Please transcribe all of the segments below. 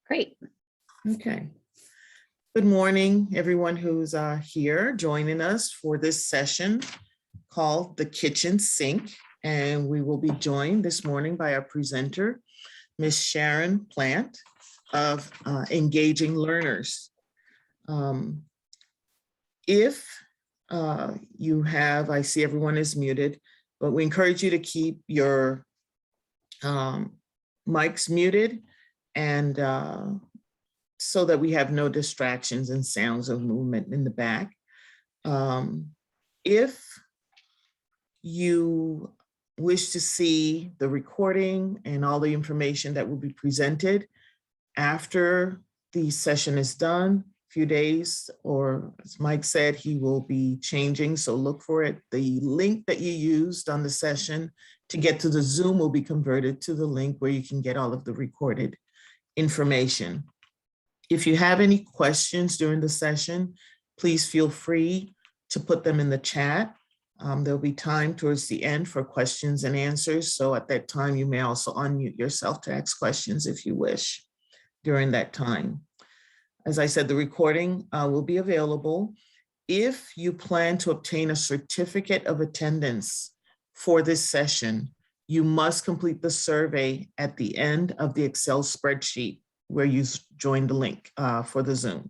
Great. Okay. Good morning, everyone who's here joining us for this session called The Kitchen Sink. And we will be joined this morning by our presenter, Miss Sharon Plante of Engaging Learners. If you have, I see everyone is muted, but we encourage you to keep your mics muted and so that we have no distractions and sounds of movement in the back. If you wish to see the recording and all the information that will be presented after the session is done, a few days, or as Mike said, he will be changing, so look for it. The link that you used on the session to get to the Zoom will be converted to the link where you can get all of the recorded information. If you have any questions during the session, please feel free to put them in the chat. There'll be time towards the end for questions and answers. So at that time, you may also unmute yourself to ask questions if you wish during that time. As I said, the recording will be available. If you plan to obtain a certificate of attendance for this session, you must complete the survey at the end of the Excel spreadsheet where you joined the link for the Zoom.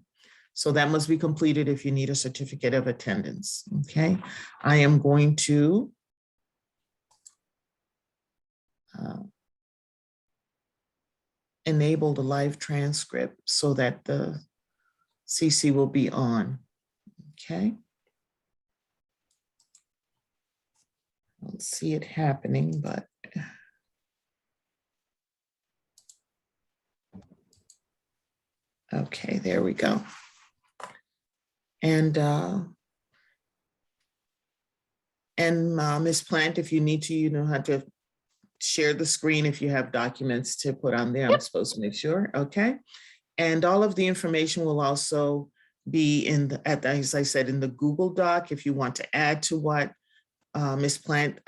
So that must be completed if you need a certificate of attendance, okay? I am going to enable the live transcript so that the CC will be on, okay? I don't see it happening, but. Okay, there we go. And Ms. Plante, if you need to, you know how to share the screen if you have documents to put on there. I'm supposed to make sure, okay? And all of the information will also be in the, as I said, in the Google Doc. If you want to add to what Ms. Plante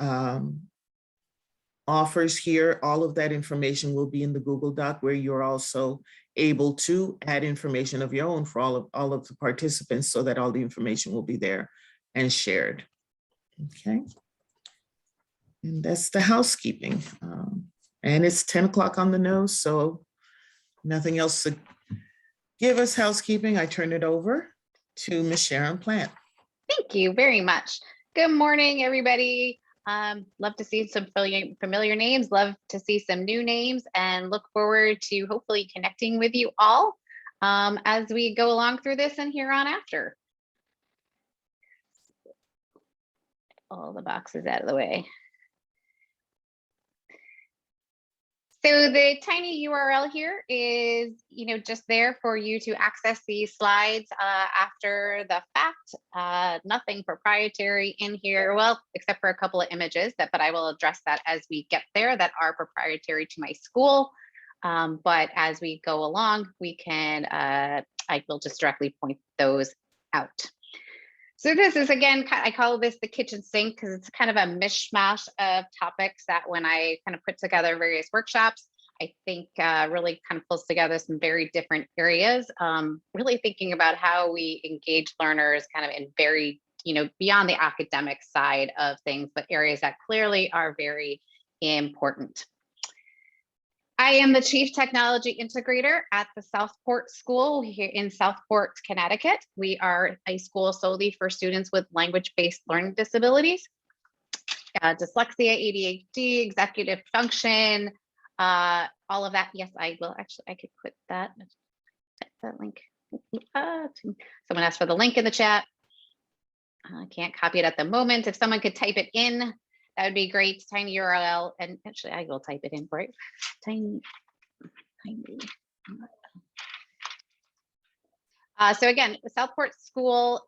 offers here, all of that information will be in the Google Doc, where you're also able to add information of your own for all of the participants, so that all the information will be there and shared. Okay. And that's the housekeeping. And it's 10 o'clock on the nose, so nothing else to give us housekeeping. I turn it over to Ms. Sharon Plante. Thank you very much. Good morning, everybody. Love to see some familiar names, love to see some new names, and look forward to hopefully connecting with you all as we go along through this and here on after. All the boxes out of the way. So the tiny URL here is, just there for you to access these slides after the fact. Nothing proprietary in here, well, except for a couple of images but I will address that as we get there, that are proprietary to my school. But as we go along, we can, I will just directly point those out. So this is, again, I call this the kitchen sink because it's kind of a mishmash of topics that when I kind of put together various workshops, I think really kind of pulls together some very different areas, really thinking about how we engage learners kind of in very, beyond the academic side of things, but areas that clearly are very important. I am the Chief Technology Integrator at the Southport School here in Southport, Connecticut. We are a school solely for students with language-based learning disabilities, dyslexia, ADHD, executive function, all of that. Yes, I will actually, I could put that link. Someone asked for the link in the chat. I can't copy it at the moment. If someone could type it in, that would be great. Tiny URL, and actually I will type it in for it. Tiny. So again, the Southport School,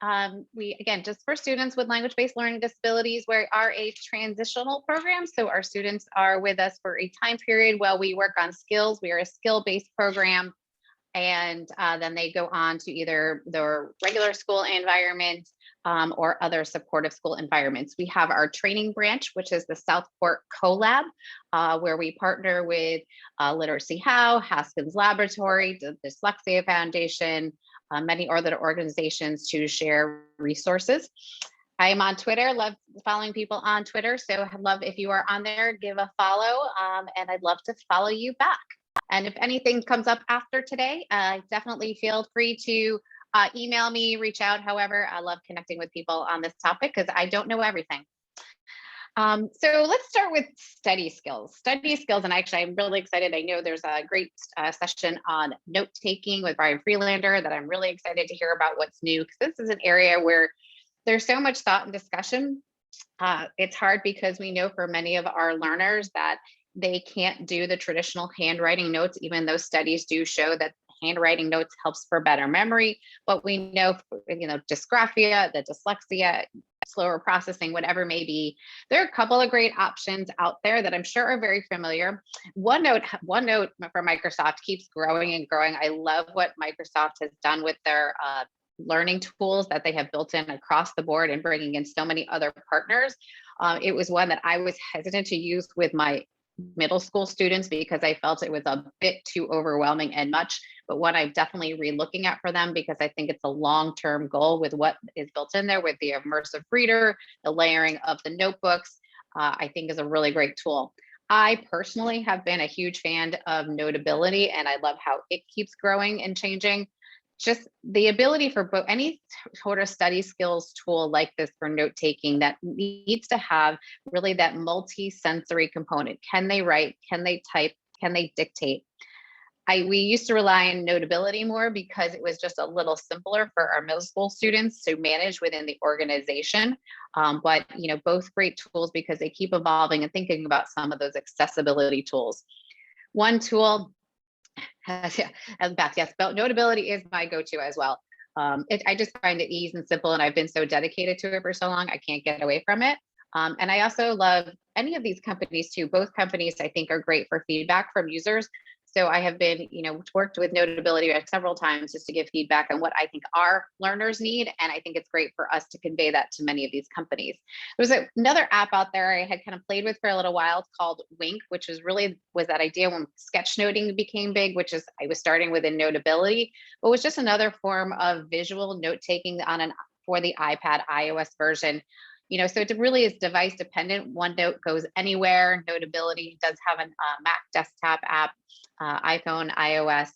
we, again, just for students with language-based learning disabilities, we are a transitional program. So our students are with us for a time period while we work on skills. We are a skill-based program, and then they go on to either their regular school environment or other supportive school environments. We have our training branch, which is the Southport CoLab, where we partner with Literacy How, Haskins Laboratory, the Dyslexia Foundation, many other organizations to share resources. I am on Twitter, love following people on Twitter. So I'd love if you are on there, give a follow, and I'd love to follow you back. And if anything comes up after today, definitely feel free to email me, reach out. However, I love connecting with people on this topic because I don't know everything. So let's start with study skills. Study skills, and actually I'm really excited. I know there's a great session on note-taking with Brian Freelander that I'm really excited to hear about what's new, because this is an area where there's so much thought and discussion. It's hard because we know for many of our learners that they can't do the traditional handwriting notes, even though studies do show that handwriting notes helps for better memory. But we know, dysgraphia, the dyslexia, slower processing, whatever may be, there are a couple of great options out there that I'm sure are very familiar. OneNote for Microsoft keeps growing and growing. I love what Microsoft has done with their learning tools that they have built in across the board and bringing in so many other partners. It was one that I was hesitant to use with my middle school students because I felt it was a bit too overwhelming and much, but one I'm definitely re-looking at for them because I think it's a long-term goal with what is built in there with the immersive reader, the layering of the notebooks, I think is a really great tool. I personally have been a huge fan of Notability, and I love how it keeps growing and changing. Just the ability for any sort of study skills tool like this for note taking that needs to have really that multi-sensory component. Can they write? Can they type? Can they dictate? We used to rely on Notability more because it was just a little simpler for our middle school students to manage within the organization. But both great tools because they keep evolving and thinking about some of those accessibility tools. One tool, and Beth, yes, but Notability is my go-to as well. I just find it easy and simple, and I've been so dedicated to it for so long, I can't get away from it. And I also love any of these companies too. Both companies I think are great for feedback from users. So I have been, worked with Notability several times just to give feedback on what I think our learners need. And I think it's great for us to convey that to many of these companies. There's another app out there I had kind of played with for a little while called Wink, which was that idea when sketchnoting became big, which is I was starting within Notability, but was just another form of visual note taking for the iPad iOS version. So it really is device dependent. OneNote goes anywhere. Notability does have a Mac desktop app, iPhone, iOS.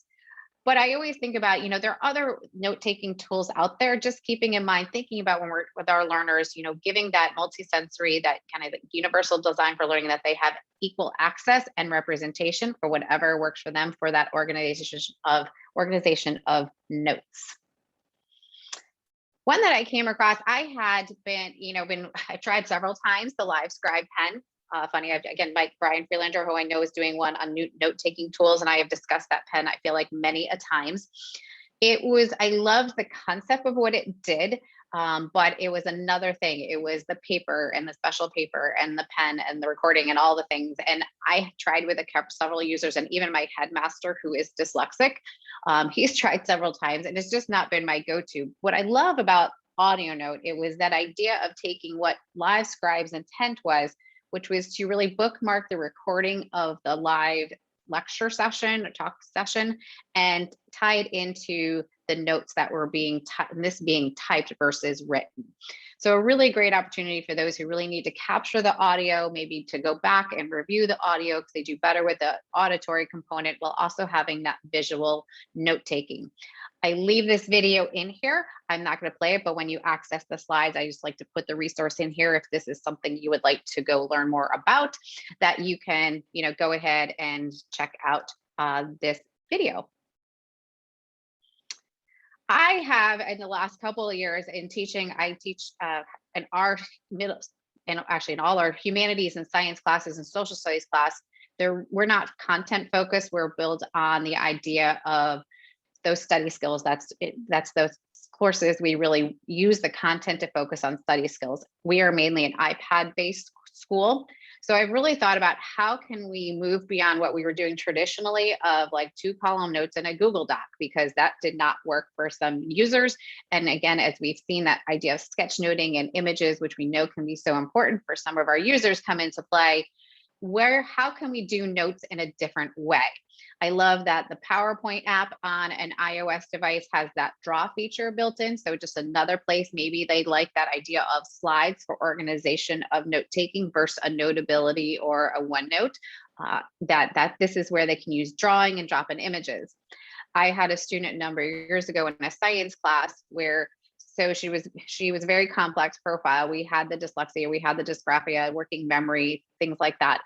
But I always think about, there are other note-taking tools out there, just keeping in mind, thinking about when we're with our learners, giving that multisensory, that kind of universal design for learning, that they have equal access and representation for whatever works for them for that organization of notes. One that I came across, I had I tried several times the Live Scribe pen. Funny, again, Brian Freelander, who I know is doing one on note-taking tools, and I have discussed that pen, I feel like many a times. I loved the concept of what it did, but it was another thing. It was the paper and the special paper and the pen and the recording and all the things. And I tried with several users, and even my headmaster, who is dyslexic, he's tried several times, and it's just not been my go-to. What I love about Audio Note, it was that idea of taking what Live Scribe's intent was, which was to really bookmark the recording of the live lecture session or talk session and tie it into the notes that were being typed versus written. So a really great opportunity for those who really need to capture the audio, maybe to go back and review the audio because they do better with the auditory component while also having that visual note taking. I leave this video in here. I'm not going to play it, but when you access the slides, I just like to put the resource in here if this is something you would like to go learn more about, that you can, go ahead and check out this video. I have, in the last couple of years in teaching, I teach in our middle, and actually in all our humanities and science classes and social studies class, we're not content focused. We're built on the idea of those study skills. That's those courses. We really use the content to focus on study skills. We are mainly an iPad based school. So I really thought about how can we move beyond what we were doing traditionally of like 2-column notes in a Google Doc, because that did not work for some users. And again, as we've seen, that idea of sketchnoting and images, which we know can be so important for some of our users, come into play. How can we do notes in a different way? I love that the PowerPoint app on an iOS device has that draw feature built in. So just another place, maybe they like that idea of slides for organization of note taking versus a Notability or a OneNote. That this is where they can use drawing and drop in images. I had a student a number of years ago in a science class where she was very complex profile. We had the dyslexia, we had the dysgraphia, working memory, things like that.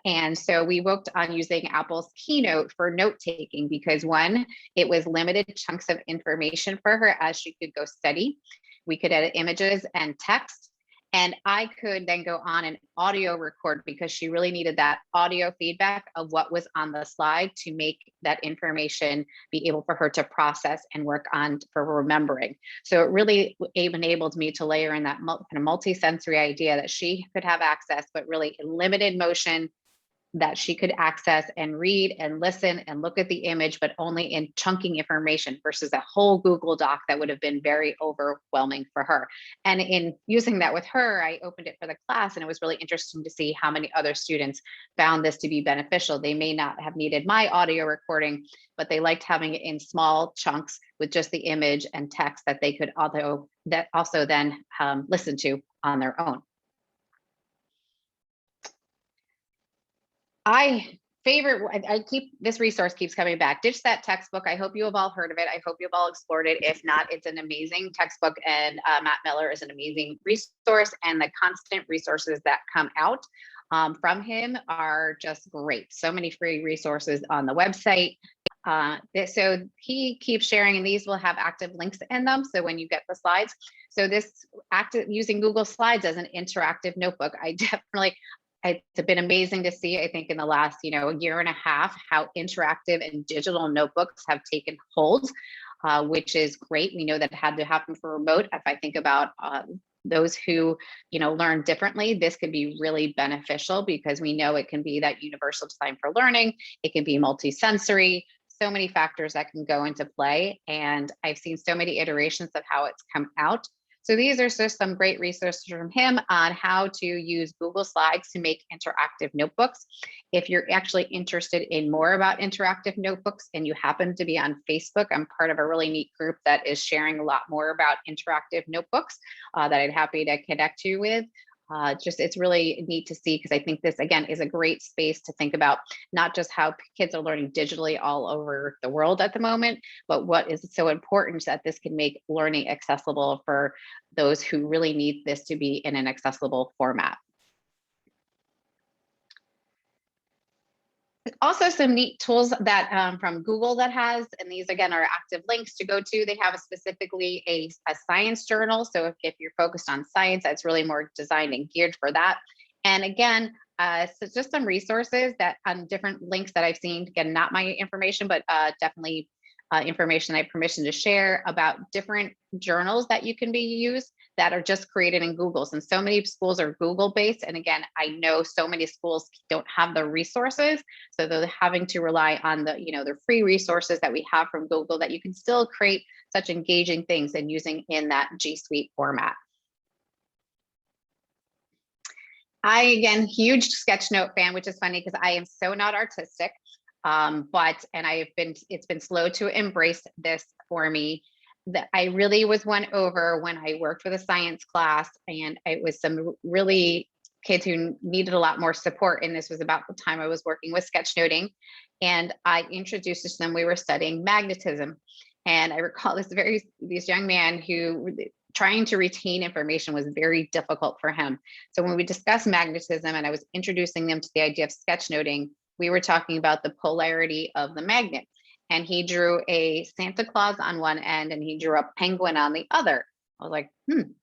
And so we worked on using Apple's Keynote for note taking because one, it was limited chunks of information for her as she could go study. We could edit images and text. And I could then go on and audio record because she really needed that audio feedback of what was on the slide to make that information be able for her to process and work on for remembering. So it really enabled me to layer in that kind of multi-sensory idea that she could have access, but really limited motion that she could access and read and listen and look at the image, but only in chunking information versus a whole Google Doc that would have been very overwhelming for her. And in using that with her, I opened it for the class, and it was really interesting to see how many other students found this to be beneficial. They may not have needed my audio recording, but they liked having it in small chunks with just the image and text that they could also then listen to on their own. I keep this resource keeps coming back. Ditch That textbook. I hope you have all heard of it. I hope you've all explored it. If not, it's an amazing textbook, and Matt Miller is an amazing resource, and the constant resources that come out from him are just great. So many free resources on the website. So he keeps sharing, and these will have active links in them. So when you get the slides, so this using Google Slides as an interactive notebook, it's been amazing to see, I think, in the last, a year and a half, how interactive and digital notebooks have taken hold, which is great. We know that it had to happen for remote. If I think about those who, learn differently, this could be really beneficial because we know it can be that universal design for learning. It can be multi-sensory, so many factors that can go into play. And I've seen so many iterations of how it's come out. So these are just some great resources from him on how to use Google Slides to make interactive notebooks. If you're actually interested in more about interactive notebooks and you happen to be on Facebook, I'm part of a really neat group that is sharing a lot more about interactive notebooks that I'd happy to connect you with. It's really neat to see, because I think this, again, is a great space to think about not just how kids are learning digitally all over the world at the moment, but what is so important that this can make learning accessible for those who really need this to be in an accessible format. Also, some neat tools that from Google that has, and these again are active links to go to. They have specifically a science journal. So if you're focused on science, that's really more designed and geared for that. And again, so just some resources that on different links that I've seen, again, not my information, but definitely information I have permission to share about different journals that you can be used that are just created in Google's. And so many schools are Google based. And again, I know so many schools don't have the resources. So they're having to rely on the free resources that we have from Google that you can still create such engaging things and using in that G Suite format. Again, huge Sketchnote fan, which is funny because I am so not artistic. It's been slow to embrace this for me. That I really was won over when I worked with a science class, and it was some really kids who needed a lot more support. And this was about the time I was working with sketchnoting, and I introduced to them, we were studying magnetism. And I recall this young man who trying to retain information was very difficult for him. So when we discussed magnetism and I was introducing them to the idea of sketchnoting, we were talking about the polarity of the magnet. And he drew a Santa Claus on one end and he drew a penguin on the other. I was like,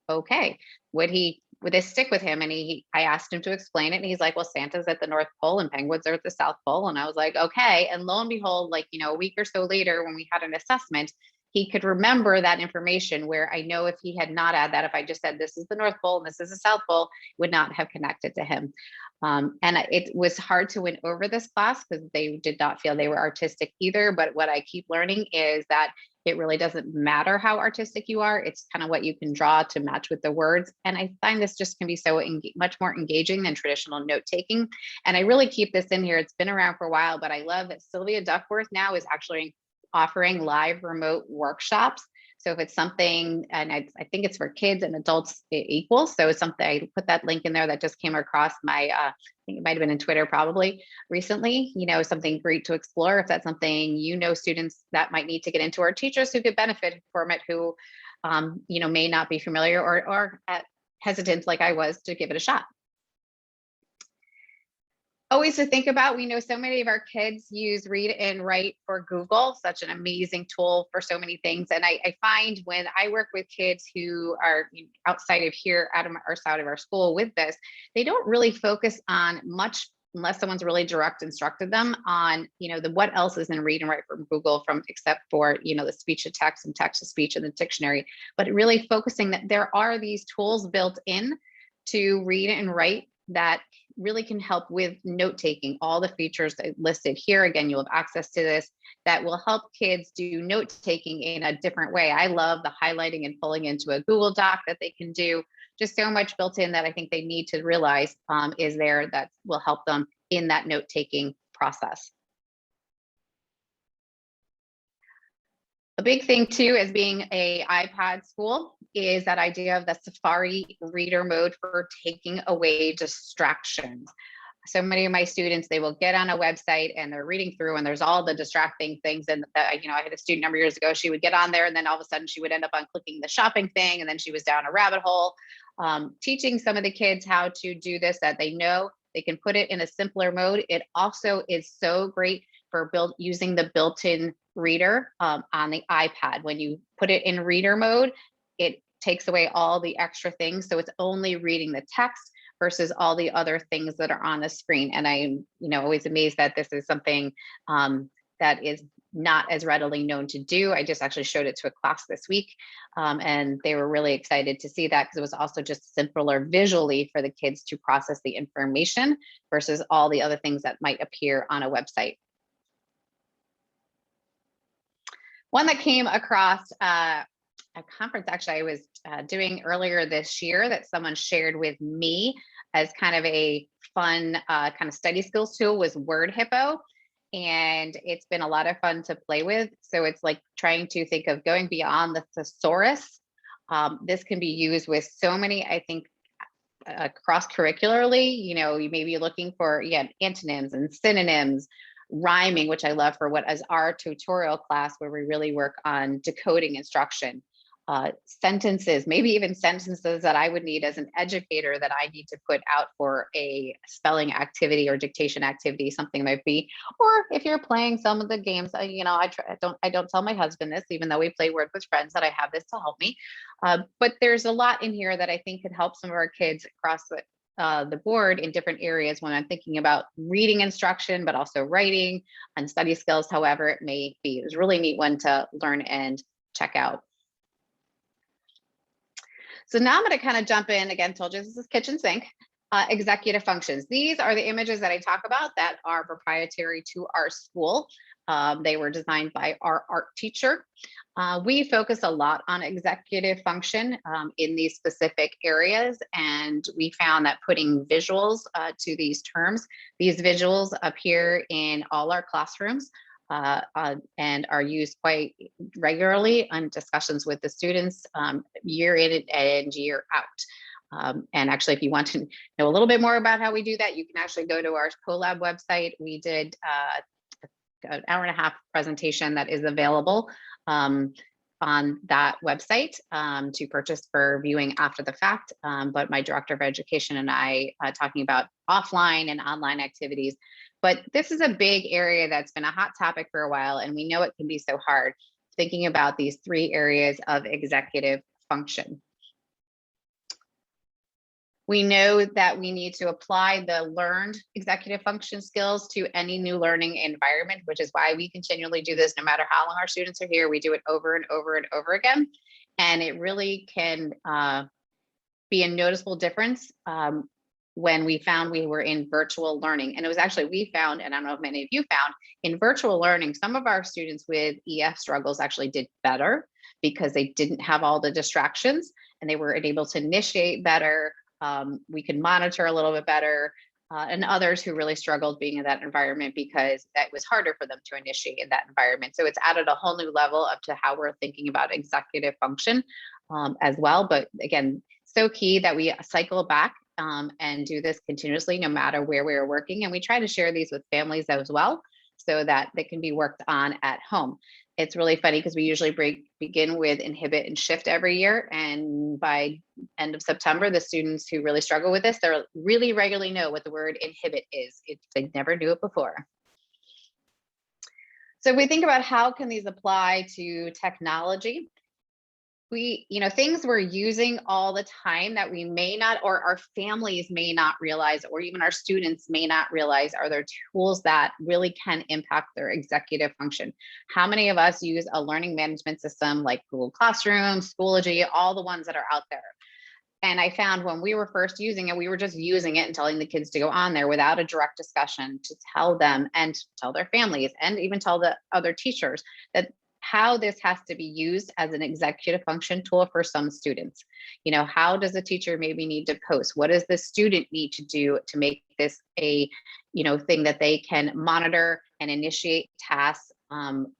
okay. Would this stick with him? And I asked him to explain it. And he's like, well, Santa's at the North Pole and penguins are at the South Pole. And I was like, okay. And lo and behold, a week or so later, when we had an assessment, he could remember that information, where I know if he had not had that, if I just said, this is the North Pole and this is the South Pole, would not have connected to him. And it was hard to win over this class because they did not feel they were artistic either. But what I keep learning is that it really doesn't matter how artistic you are. It's kind of what you can draw to match with the words. And I find this just can be so much more engaging than traditional note taking. And I really keep this in here. It's been around for a while, but I love that Sylvia Duckworth now is actually offering live remote workshops. So if it's something, and I think it's for kids and adults equal. So it's something, I put that link in there that just came across my, I think it might've been in Twitter probably recently, something great to explore. If that's something, students that might need to get into, or teachers who could benefit from it, who, may not be familiar or hesitant like I was to give it a shot. Always to think about, we know so many of our kids use Read and Write for Google, such an amazing tool for so many things. And I find when I work with kids who are outside of here, out of our school with this, they don't really focus on much unless someone's really direct instructed them on, what else is in Read and Write from Google except for, the speech to text and text to speech and the dictionary, but really focusing that there are these tools built in to Read and Write that really can help with note taking. All the features listed here, again, you'll have access to this, that will help kids do note taking in a different way. I love the highlighting and pulling into a Google Doc that they can do. Just so much built in that I think they need to realize is there that will help them in that note taking process. A big thing too, as being a iPad school, is that idea of the Safari reader mode for taking away distractions. So many of my students, they will get on a website and they're reading through and there's all the distracting things. And I had a student a number of years ago, she would get on there and then all of a sudden she would end up on clicking the shopping thing. And then she was down a rabbit hole. Teaching some of the kids how to do this, that they know they can put it in a simpler mode. It also is so great for using the built-in reader on the iPad. When you put it in reader mode, it takes away all the extra things. So it's only reading the text versus all the other things that are on the screen. And I'm, always amazed that this is something that is not as readily known to do. I just actually showed it to a class this week, and they were really excited to see that because it was also just simpler visually for the kids to process the information versus all the other things that might appear on a website. One that came across a conference actually I was doing earlier this year that someone shared with me as kind of a fun kind of study skills tool was Word Hippo. And it's been a lot of fun to play with. So it's like trying to think of going beyond the thesaurus. This can be used with so many, I think, cross-curricularly, you may be looking for, antonyms and synonyms, rhyming, which I love for what is our tutorial class where we really work on decoding instruction. Sentences, maybe even sentences that I would need as an educator that I need to put out for a spelling activity or dictation activity, something might be. Or if you're playing some of the games, I don't tell my husband this, even though we play Word with Friends, that I have this to help me. But there's a lot in here that I think could help some of our kids across the board in different areas when I'm thinking about reading instruction, but also writing and study skills, however it may be. It was a really neat one to learn and check out. So now I'm going to kind of jump in again, told you this is kitchen sink, executive functions. These are the images that I talk about that are proprietary to our school. They were designed by our art teacher. We focus a lot on executive function in these specific areas. And we found that putting visuals to these terms, these visuals appear in all our classrooms. And are used quite regularly on discussions with the students year in and year out. And actually, if you want to know a little bit more about how we do that, you can actually go to our CoLab website. We did an hour-and-a-half presentation that is available on that website to purchase for viewing after the fact. But my director of education and I talking about offline and online activities. But this is a big area that's been a hot topic for a while, and we know it can be so hard thinking about these three areas of executive function. We know that we need to apply the learned executive function skills to any new learning environment, which is why we continually do this no matter how long our students are here. We do it over and over and over again. And it really can be a noticeable difference when we found we were in virtual learning. And it was actually, we found, and I don't know if many of you found, in virtual learning, some of our students with EF struggles actually did better because they didn't have all the distractions and they were able to initiate better. We could monitor a little bit better. And others who really struggled being in that environment because that was harder for them to initiate in that environment. So it's added a whole new level up to how we're thinking about executive function as well. But again, so key that we cycle back and do this continuously, no matter where we are working. And we try to share these with families as well, so that they can be worked on at home. It's really funny because we usually begin with inhibit and shift every year. And by end of September, the students who really struggle with this, they really regularly know what the word inhibit is. They never knew it before. So if we think about how can these apply to technology, things we're using all the time that we may not, or our families may not realize, or even our students may not realize, are there tools that really can impact their executive function. How many of us use a learning management system like Google Classroom, Schoology, all the ones that are out there? And I found when we were first using it, we were just using it and telling the kids to go on there without a direct discussion to tell them and tell their families and even tell the other teachers that how this has to be used as an executive function tool for some students. How does a teacher maybe need to post? What does the student need to do to make this a, thing that they can monitor and initiate tasks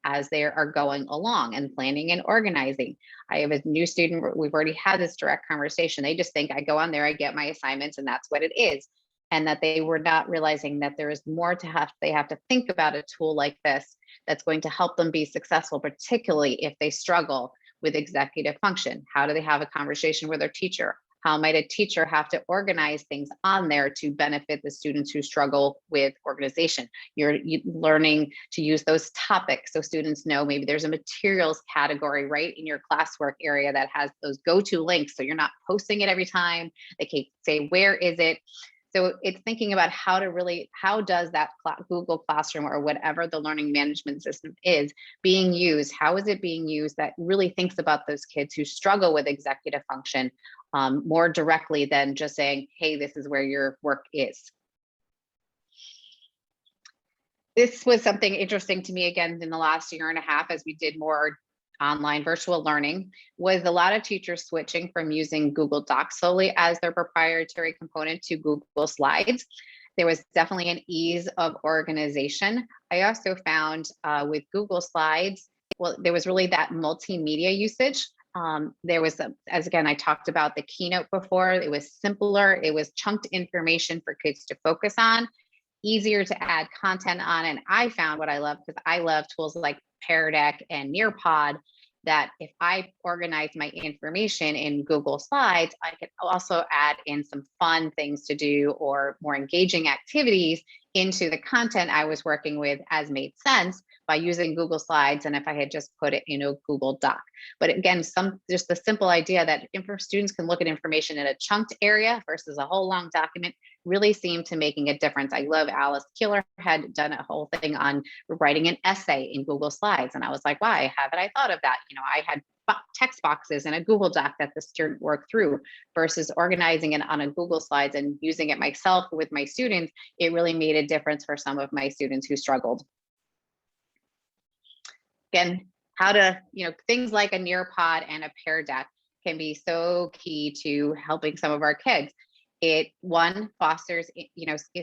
as they are going along and planning and organizing. I have a new student, we've already had this direct conversation. They just think I go on there, I get my assignments, and that's what it is. And that they were not realizing that there is more they have to think about a tool like this that's going to help them be successful, particularly if they struggle with executive function. How do they have a conversation with their teacher? How might a teacher have to organize things on there to benefit the students who struggle with organization? You're learning to use those topics so students know maybe there's a materials category right in your classwork area that has those go-to links. So you're not posting it every time. They can say, where is it? So it's thinking about how does that Google Classroom or whatever the learning management system is being used? How is it being used that really thinks about those kids who struggle with executive function more directly than just saying, hey, this is where your work is. This was something interesting to me again in the last year and a half as we did more online virtual learning, was a lot of teachers switching from using Google Docs solely as their proprietary component to Google Slides. There was definitely an ease of organization. I also found with Google Slides, there was really that multimedia usage. There was, as again, I talked about the keynote before, it was simpler, it was chunked information for kids to focus on, easier to add content on. And I found what I love, because I love tools like Pear Deck and Nearpod, that if I organize my information in Google Slides, I can also add in some fun things to do or more engaging activities into the content I was working with as made sense by using Google Slides and if I had just put it in a Google Doc. But again, just the simple idea that students can look at information in a chunked area versus a whole long document really seemed to making a difference. I love Alice Keeler had done a whole thing on writing an essay in Google Slides. And I was like, why haven't I thought of that? I had text boxes in a Google Doc that the student worked through versus organizing it on a Google Slides and using it myself with my students. It really made a difference for some of my students who struggled. Again, how to, things like a Nearpod and a Pear Deck can be so key to helping some of our kids. It fosters,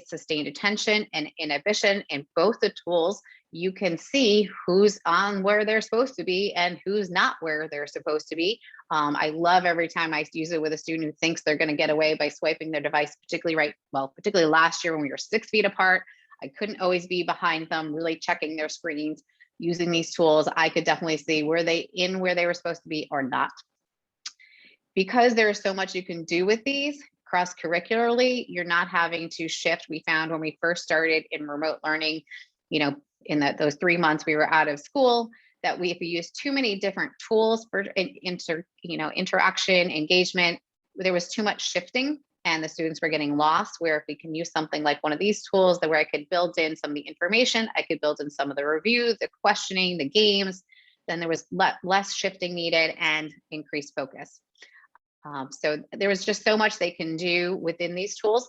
sustained attention and inhibition in both the tools. You can see who's on where they're supposed to be and who's not where they're supposed to be. I love every time I use it with a student who thinks they're going to get away by swiping their device, particularly last year when we were 6 feet apart. I couldn't always be behind them, really checking their screens. Using these tools, I could definitely see were they in where they were supposed to be or not. Because there's so much you can do with these cross-curricularly, you're not having to shift. We found when we first started in remote learning, in those 3 months we were out of school, that if we used too many different tools for interaction, engagement, there was too much shifting and the students were getting lost. Where if we can use something like one of these tools where I could build in some of the information, I could build in some of the reviews, the questioning, the games, then there was less shifting needed and increased focus. So there was just so much they can do within these tools.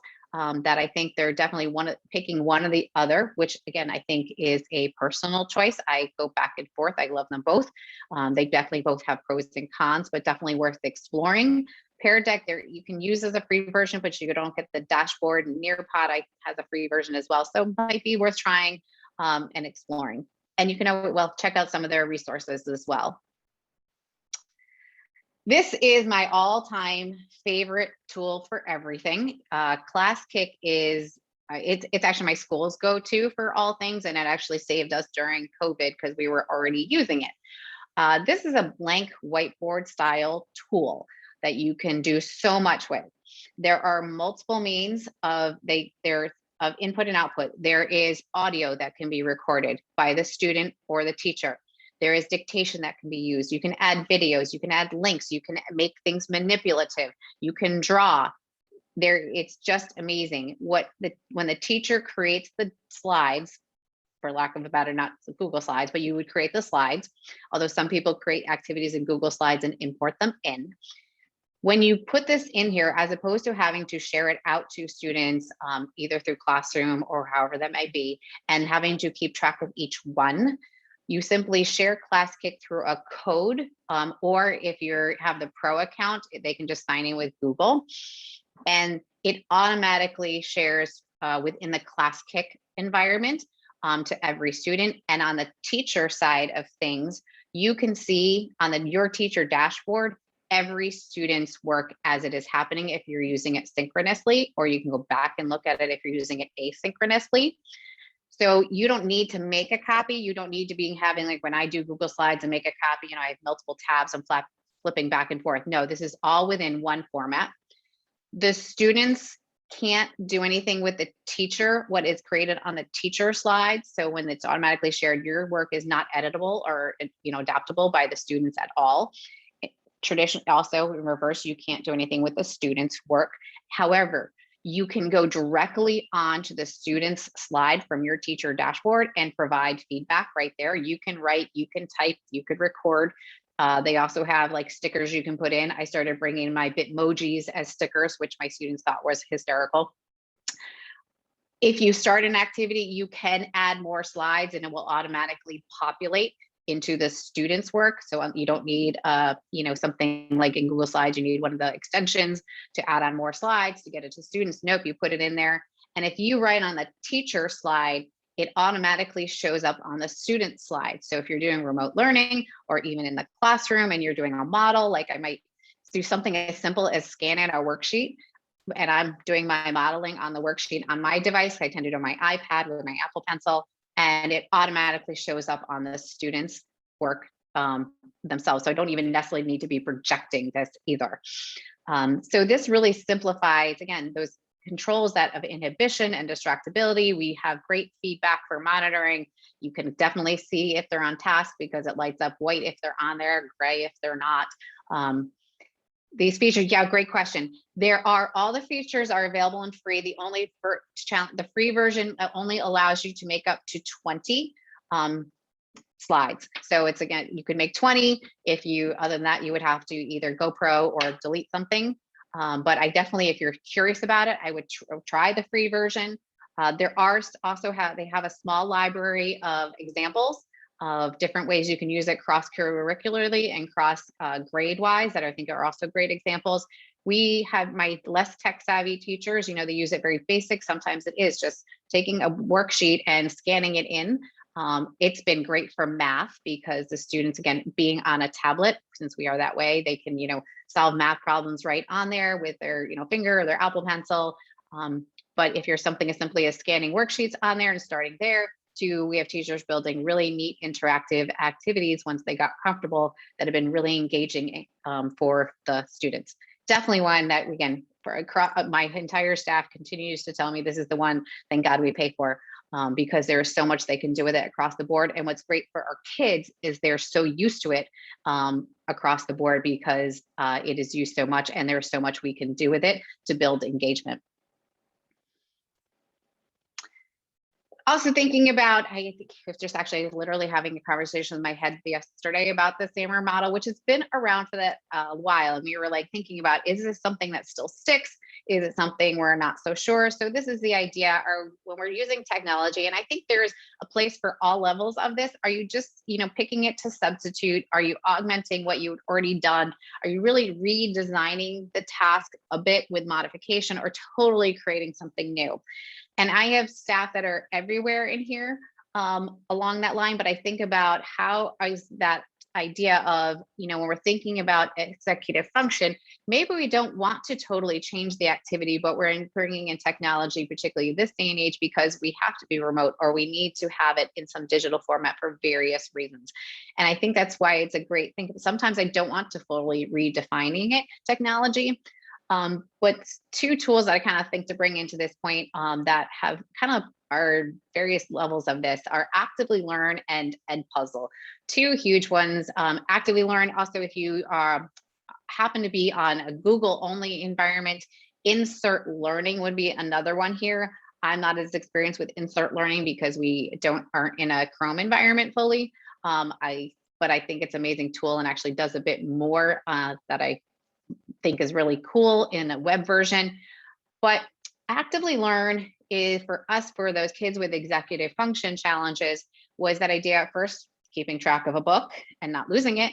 that I think they're definitely picking one or the other, which again, I think is a personal choice. I go back and forth. I love them both. They definitely both have pros and cons, but definitely worth exploring. Pear Deck, there you can use as a free version, but you don't get the dashboard. Nearpod has a free version as well, so it might be worth trying and exploring. And you can check out some of their resources as well. This is my all-time favorite tool for everything. ClassKick is it's actually my school's go-to for all things, and it actually saved us during COVID because we were already using it. This is a blank whiteboard style tool that you can do so much with. There are multiple means of input and output. There is audio that can be recorded by the student or the teacher. There is dictation that can be used. You can add videos, you can add links, you can make things manipulative, you can draw. It's just amazing. When the teacher creates the slides, for lack of a better, not Google Slides, but you would create the slides, although some people create activities in Google Slides and import them in. When you put this in here, as opposed to having to share it out to students, either through Classroom or however that might be, and having to keep track of each one, you simply share ClassKick through a code, or if you have the Pro account, they can just sign in with Google, and it automatically shares within the ClassKick environment to every student. And on the teacher side of things, you can see on your teacher dashboard every student's work as it is happening if you're using it synchronously, or you can go back and look at it if you're using it asynchronously. So you don't need to make a copy. You don't need to be having, like when I do Google Slides and make a copy, I have multiple tabs and flipping back and forth. No, this is all within one format. The students can't do anything with the teacher, what is created on the teacher slides. So when it's automatically shared, your work is not editable or adaptable by the students at all. Traditionally, also in reverse, you can't do anything with the students' work. However, you can go directly onto the student's slide from your teacher dashboard and provide feedback right there. You can write, you can type, you could record. They also have like stickers you can put in. I started bringing my Bitmojis as stickers, which my students thought was hysterical. If you start an activity, you can add more slides and it will automatically populate into the student's work. So you don't need, something like in Google Slides, you need one of the extensions to add on more slides to get it to students. Nope, you put it in there. And if you write on the teacher slide, it automatically shows up on the student slide. So if you're doing remote learning or even in the classroom and you're doing a model, like I might do something as simple as scan in a worksheet, and I'm doing my modeling on the worksheet on my device. I tend to do on my iPad with my Apple Pencil, and it automatically shows up on the students' work themselves. So I don't even necessarily need to be projecting this either. So this really simplifies, again, those controls that of inhibition and distractibility. We have great feedback for monitoring. You can definitely see if they're on task because it lights up white if they're on there, gray if they're not. These features, yeah, great question. All the features are available and free. The free version only allows you to make up to 20 slides. So it's, again, you could make 20. Other than that, you would have to either go pro or delete something. But I definitely, if you're curious about it, I would try the free version. They have a small library of examples of different ways you can use it cross-curricularly and cross grade-wise that I think are also great examples. We have my less tech-savvy teachers, they use it very basic. Sometimes it is just taking a worksheet and scanning it in. It's been great for math because the students, again, being on a tablet, since we are that way, they can, solve math problems right on there with their, finger or their Apple Pencil. But if you're something as simply as scanning worksheets on there and starting there, we have teachers building really neat interactive activities once they got comfortable that have been really engaging for the students. Definitely one that, again, my entire staff continues to tell me this is the one, thank God, we pay for, because there's so much they can do with it across the board. And what's great for our kids is they're so used to it across the board because it is used so much and there's so much we can do with it to build engagement. Also thinking about, I think I was just actually literally having a conversation in my head yesterday about the SAMR model, which has been around for a while. And we were like thinking about, is this something that still sticks? Is it something we're not so sure? So this is the idea, or when we're using technology, and I think there's a place for all levels of this. Are you just, picking it to substitute? Are you augmenting what you've already done? Are you really redesigning the task a bit with modification, or totally creating something new? And I have staff that are everywhere in here along that line, but I think about how is that idea of, when we're thinking about executive function, maybe we don't want to totally change the activity, but we're bringing in technology, particularly this day and age, because we have to be remote or we need to have it in some digital format for various reasons. And I think that's why it's a great thing. Sometimes I don't want to fully redefining it, technology. But two tools that I kind of think to bring into this point that have kind of are various levels of this are Actively Learn and Edpuzzle. Two huge ones. Actively Learn, also if you happen to be on a Google only environment, Insert Learning would be another one here. I'm not as experienced with Insert Learning because we aren't in a Chrome environment fully. But I think it's an amazing tool and actually does a bit more that I think is really cool in a web version. But Actively Learn is for us, for those kids with executive function challenges, was that idea at first, keeping track of a book and not losing it,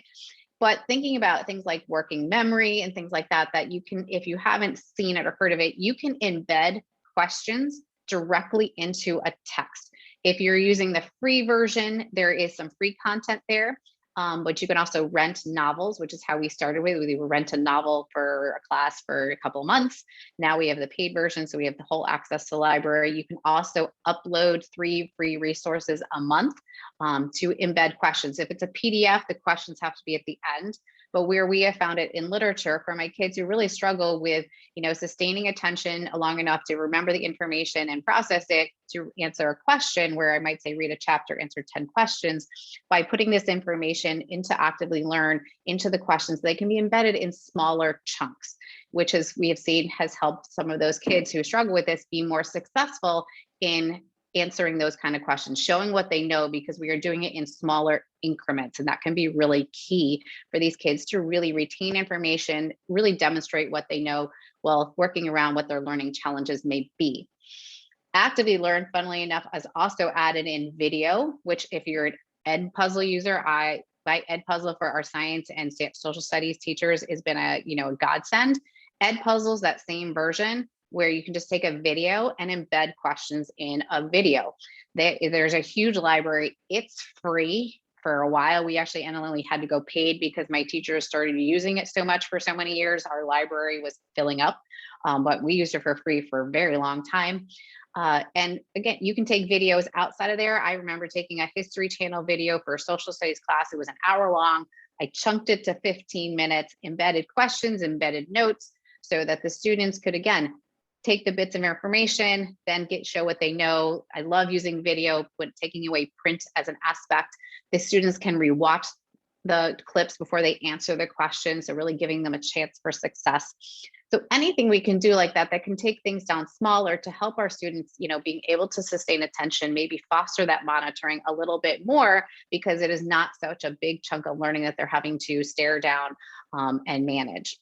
but thinking about things like working memory and things like that, that you can, if you haven't seen it or heard of it, you can embed questions directly into a text. If you're using the free version, there is some free content there. But you can also rent novels, which is how we started with. We would rent a novel for a class for a couple of months. Now we have the paid version, so we have the whole access to library. You can also upload 3 free resources a month to embed questions. If it's a PDF, the questions have to be at the end. But where we have found it in literature for my kids who really struggle with, sustaining attention long enough to remember the information and process it to answer a question, where I might say read a chapter, answer 10 questions, by putting this information into Actively Learn, into the questions, they can be embedded in smaller chunks, which is, we have seen, has helped some of those kids who struggle with this be more successful in answering those kind of questions, showing what they know, because we are doing it in smaller increments. And that can be really key for these kids to really retain information, really demonstrate what they know while working around what their learning challenges may be. Actively Learn, funnily enough, has also added in video, which if you're an Edpuzzle user, Edpuzzle for our science and social studies teachers has been a godsend. Edpuzzle's that same version where you can just take a video and embed questions in a video. There's a huge library. It's free. For a while, we actually only had to go paid because my teachers started using it so much for so many years. Our library was filling up, but we used it for free for a very long time. And again, you can take videos outside of there. I remember taking a History Channel video for a social studies class. It was an hour long. I chunked it to 15 minutes, embedded questions, embedded notes, so that the students could, again, take the bits of information, then show what they know. I love using video, but taking away print as an aspect. The students can rewatch the clips before they answer the question, so really giving them a chance for success. So anything we can do like that, that can take things down smaller to help our students, being able to sustain attention, maybe foster that monitoring a little bit more, because it is not such a big chunk of learning that they're having to stare down and manage.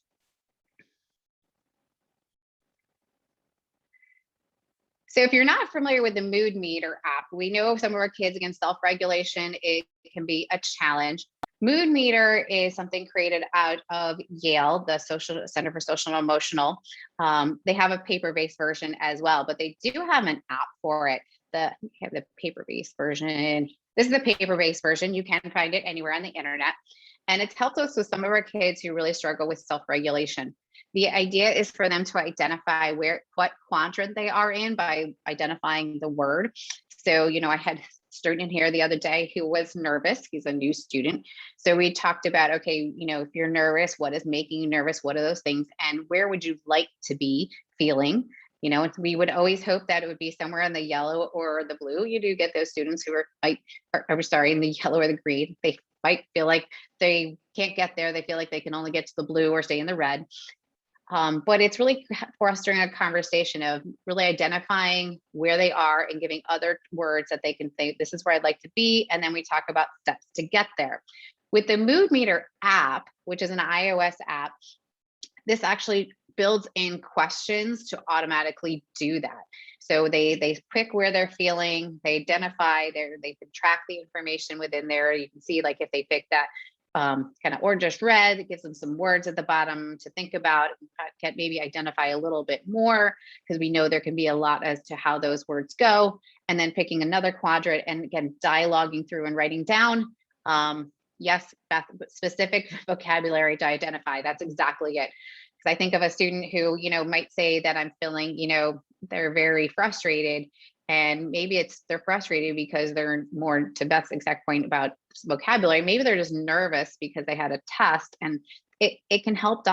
So if you're not familiar with the Mood Meter app, we know some of our kids, against self-regulation, it can be a challenge. Mood Meter is something created out of Yale, the Center for Social and Emotional. They have a paper-based version as well, but they do have an app for it. Have the paper-based version. This is the paper-based version. You can find it anywhere on the internet. And it's helped us with some of our kids who really struggle with self-regulation. The idea is for them to identify what quadrant they are in by identifying the word. So, I had a student here the other day who was nervous. He's a new student. So we talked about, okay, if you're nervous, what is making you nervous? What are those things? And where would you like to be feeling? We would always hope that it would be somewhere in the yellow or the blue. You do get those students who in the yellow or the green. They might feel like they can't get there. They feel like they can only get to the blue or stay in the red. But it's really fostering a conversation of really identifying where they are and giving other words that they can say, this is where I'd like to be. And then we talk about steps to get there. With the Mood Meter app, which is an iOS app, this actually builds in questions to automatically do that. So they pick where they're feeling, they identify they can track the information within there. You can see like if they pick that kind of orangish red, it gives them some words at the bottom to think about, can maybe identify a little bit more, because we know there can be a lot as to how those words go. And then picking another quadrant and again, dialoguing through and writing down, yes, Beth, specific vocabulary to identify. That's exactly it. Because I think of a student who, might say that I'm feeling, they're very frustrated. And maybe they're frustrated because they're more, to Beth's exact point about vocabulary, maybe they're just nervous because they had a test, and it can help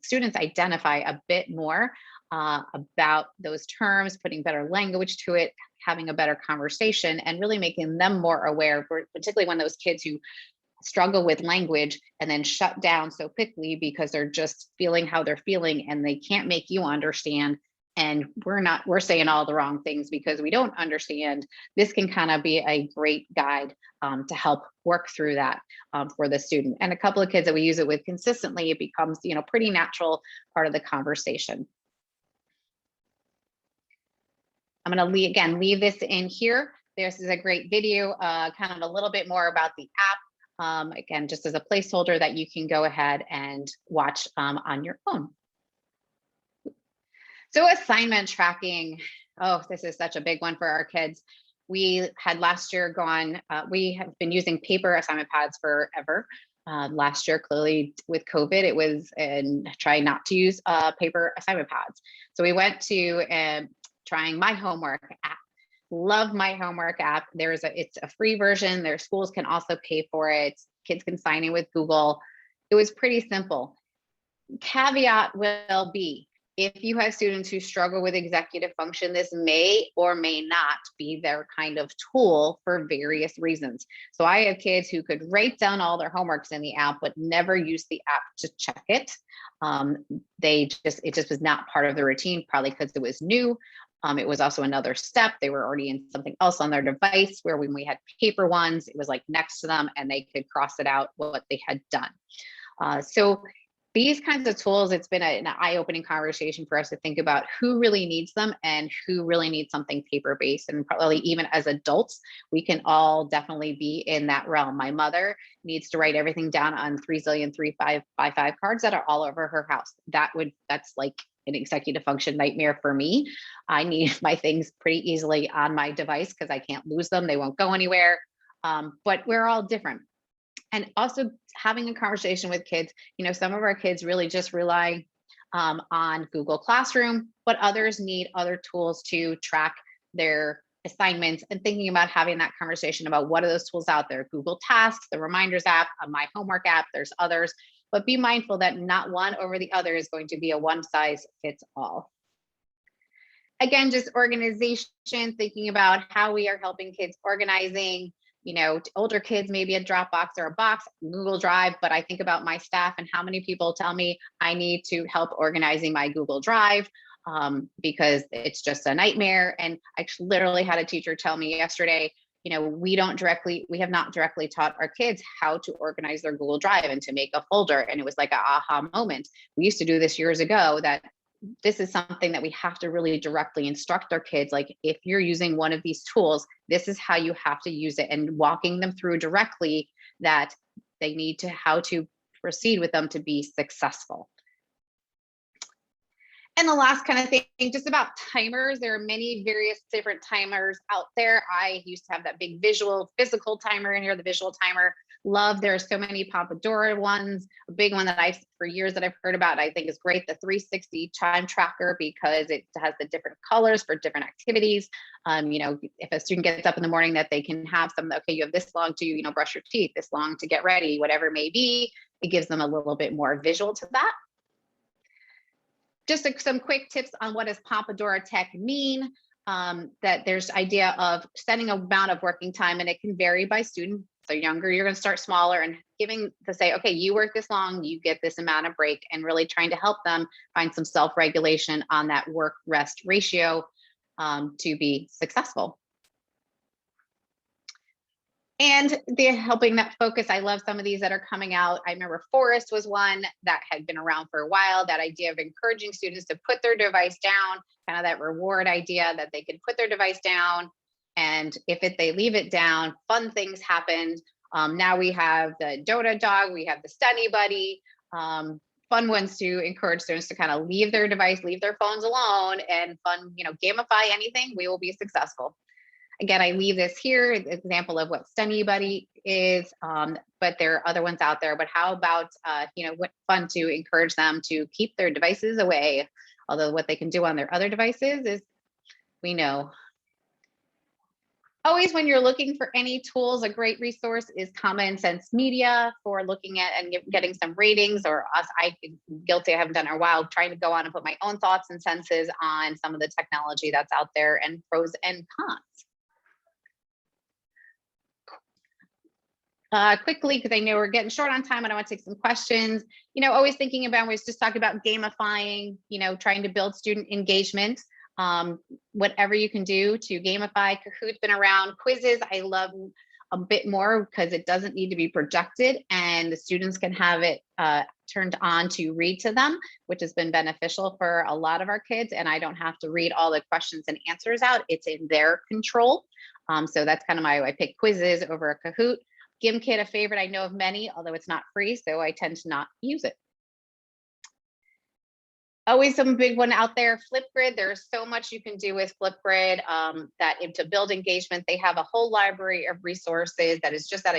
students identify a bit more about those terms, putting better language to it, having a better conversation, and really making them more aware, particularly when those kids who struggle with language and then shut down so quickly because they're just feeling how they're feeling and they can't make you understand. And we're saying all the wrong things because we don't understand. This can kind of be a great guide to help work through that for the student. And a couple of kids that we use it with consistently, it becomes, pretty natural part of the conversation. I'm going to leave this in here. This is a great video, kind of a little bit more about the app. Again, just as a placeholder that you can go ahead and watch on your phone. So assignment tracking. Oh, this is such a big one for our kids. We had last year we have been using paper assignment pads forever. Last year, clearly with COVID, it was try not to use paper assignment pads. So we went to trying My Homework app. Love My Homework app. It's a free version. Their schools can also pay for it. Kids can sign in with Google. It was pretty simple. Caveat will be, if you have students who struggle with executive function, this may or may not be their kind of tool for various reasons. So I have kids who could write down all their homeworks in the app, but never use the app to check it. It just was not part of the routine, probably because it was new. It was also another step. They were already in something else on their device, where when we had paper ones, it was like next to them and they could cross it out what they had done. So these kinds of tools, it's been an eye-opening conversation for us to think about who really needs them and who really needs something paper-based. And probably even as adults, we can all definitely be in that realm. My mother needs to write everything down on 3 zillion 3555 cards that are all over her house. That's like an executive function nightmare for me. I need my things pretty easily on my device because I can't lose them. They won't go anywhere. But we're all different. And also having a conversation with kids, some of our kids really just rely on Google Classroom, but others need other tools to track their assignments, and thinking about having that conversation about what are those tools out there. Google Tasks, the Reminders app, My Homework app, there's others, but be mindful that not one over the other is going to be a one size fits all. Again, just organization, thinking about how we are helping kids organizing. Older kids, maybe a Dropbox or a box, Google Drive, but I think about my staff and how many people tell me I need to help organizing my Google Drive because it's just a nightmare. And I literally had a teacher tell me yesterday, we have not directly taught our kids how to organize their Google Drive and to make a folder. And it was like an aha moment. We used to do this years ago. That this is something that we have to really directly instruct our kids. Like, if you're using one of these tools, this is how you have to use it, and walking them through directly that they need to, how to proceed with them to be successful. And the last kind of thing, just about timers. There are many various different timers out there. I used to have that big physical timer in here, the visual timer. There are so many Pomodoro ones. A big one that for years that I've heard about, I think is great, the 360 time tracker, because it has the different colors for different activities. If a student gets up in the morning, that they can have you have this long to, brush your teeth, this long to get ready, whatever it may be. It gives them a little bit more visual to that. Just some quick tips on what does Pomodoro Tech mean. That there's idea of setting an amount of working time, and it can vary by student. So younger, you're going to start smaller, and say, okay, you work this long, you get this amount of break, and really trying to help them find some self-regulation on that work-rest ratio to be successful. And they're helping that focus. I love some of these that are coming out. I remember Forest was one that had been around for a while, that idea of encouraging students to put their device down, kind of that reward idea that they could put their device down. And if they leave it down, fun things happened. Now we have the Dota Dog, we have the Study Buddy, fun ones to encourage students to kind of leave their device, leave their phones alone, and fun, gamify anything, we will be successful. Again, I leave this here, an example of what Study Buddy is, but there are other ones out there. But how about, what fun to encourage them to keep their devices away. Although what they can do on their other devices is, we know. Always when you're looking for any tools, a great resource is Common Sense Media for looking at and getting some ratings, or us, I'm guilty, I haven't done it in a while, trying to go on and put my own thoughts and senses on some of the technology that's out there and pros and cons. Quickly, because I know we're getting short on time and I want to take some questions. Always thinking about, we was just talking about gamifying, trying to build student engagement. Whatever you can do to gamify. Kahoot's been around. Quizzes, I love a bit more because it doesn't need to be projected and the students can have it turned on to read to them, which has been beneficial for a lot of our kids. And I don't have to read all the questions and answers out. It's in their control. So that's kind of I pick quizzes over a Kahoot. GimKit, a favorite, I know of many, although it's not free, so I tend to not use it. Always some big one out there, Flipgrid. There's so much you can do with Flipgrid to build engagement. They have a whole library of resources that is just that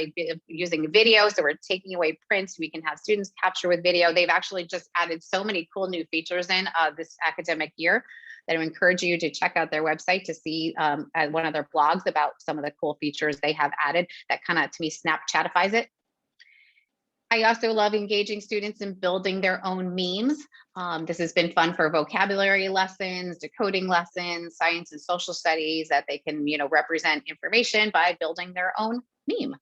using video. So we're taking away prints. We can have students capture with video. They've actually just added so many cool new features in this academic year that I encourage you to check out their website to see one of their blogs about some of the cool features they have added that kind of, to me, Snapchatifies it. I also love engaging students in building their own memes. This has been fun for vocabulary lessons, decoding lessons, science and social studies, that they can, represent information by building their own meme.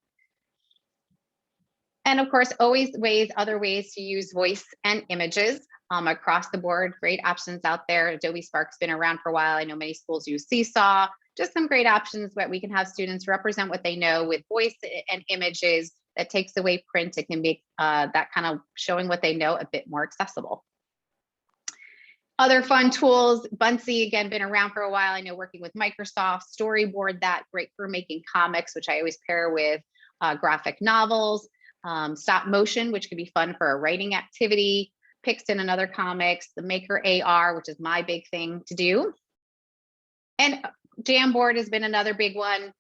And of course, always other ways to use voice and images across the board. Great options out there. Adobe Spark's been around for a while. I know many schools use Seesaw. Just some great options that we can have students represent what they know with voice and images. That takes away print. It can make that kind of showing what they know a bit more accessible. Other fun tools, Buncee, again, been around for a while. I know working with Microsoft, Storyboard, that great for making comics, which I always pair with graphic novels. Stop motion, which could be fun for a writing activity. Pixton and other comics, the Maker AR, which is my big thing to do. And Jamboard has been another big one.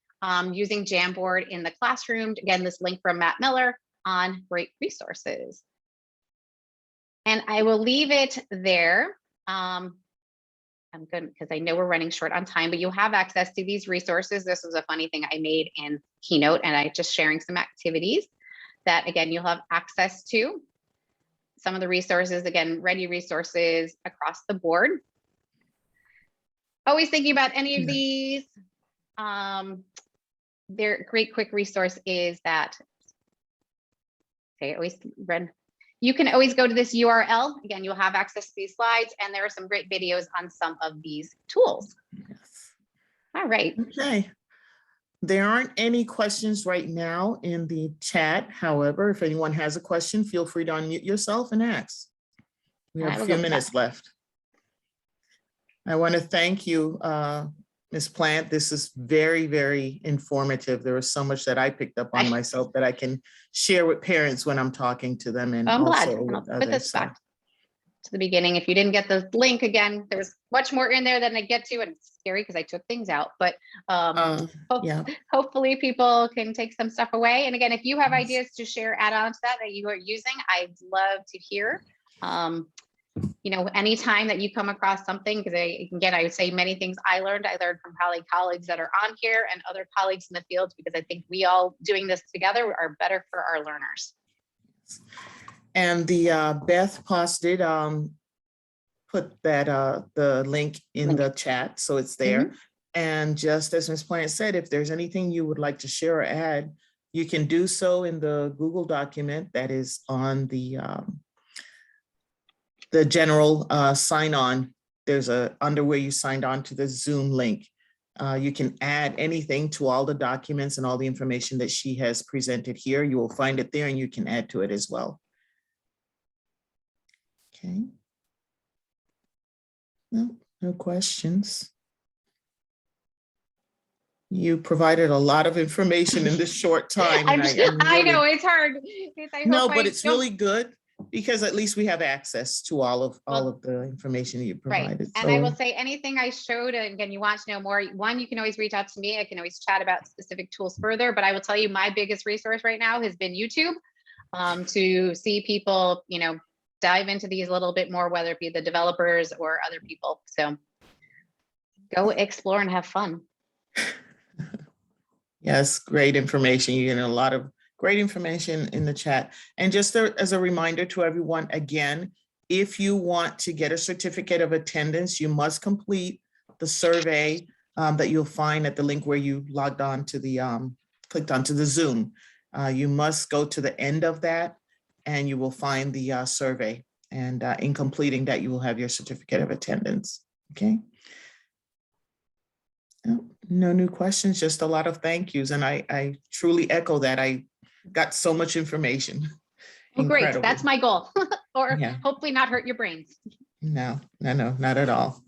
Using Jamboard in the classroom. Again, this link from Matt Miller on great resources. And I will leave it there. I'm good because I know we're running short on time, but you have access to these resources. This was a funny thing I made in Keynote, and I just sharing some activities that, again, you'll have access to. Some of the resources, again, ready resources across the board. Always thinking about any of these. Their great quick resource is that, you can always go to this URL. Again, you'll have access to these slides, and there are some great videos on some of these tools. Yes. All right. Okay. There aren't any questions right now in the chat. However, if anyone has a question, feel free to unmute yourself and ask. We have a few minutes left. I want to thank you, Ms. Plante. This is very, very informative. There was so much that I picked up on myself that I can share with parents when I'm talking to them, and I'm also glad. with I'll others. put this back to the beginning. If you didn't get the link, again, there's much more in there than I get to, and it's scary because I took things out, but hopefully people can take some stuff away. And again, if you have ideas to share add-ons to that you are using, I'd love to hear. Anytime that you come across something, because I would say many things I learned from probably colleagues that are on here and other colleagues in the field, because I think we all doing this together are better for our learners. And the Beth posted, put that the link in the chat, so it's there. Mm-hmm. And just as Ms. Plante said, if there's anything you would like to share or add, you can do so in the Google document that is on the general sign-on. There's under where you signed on to the Zoom link. You can add anything to all the documents and all the information that she has presented here. You will find it there and you can add to it as well. Okay. No questions. You provided a lot of information in this short time. And I know it's hard. No, but it's really good because at least we have access to all of the information that you provided. Right. And I will say anything I showed, and again, you want to know more, one, you can always reach out to me. I can always chat about specific tools further, but I will tell you my biggest resource right now has been YouTube, to see people, dive into these a little bit more, whether it be the developers or other people. So go explore and have fun. Yes, great information. You get a lot of great information in the chat. And just as a reminder to everyone, again, if you want to get a certificate of attendance, you must complete the survey that you'll find at the link where you logged on to the, clicked onto the Zoom. You must go to the end of that and you will find the survey. And in completing that, you will have your certificate of attendance. Okay. No new questions, just a lot of thank yous. And I truly echo that. I got so much information. Oh, great. That's my goal. Or yeah. Hopefully not hurt your brains. No, not at all.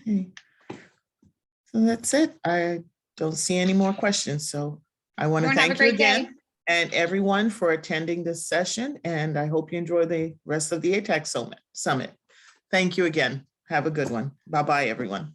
Okay. So that's it. I don't see any more questions. So I want to thank you again and everyone for attending this session. And I hope you enjoy the rest of the ATAC Summit. Thank you again. Have a good one. Bye-bye, everyone.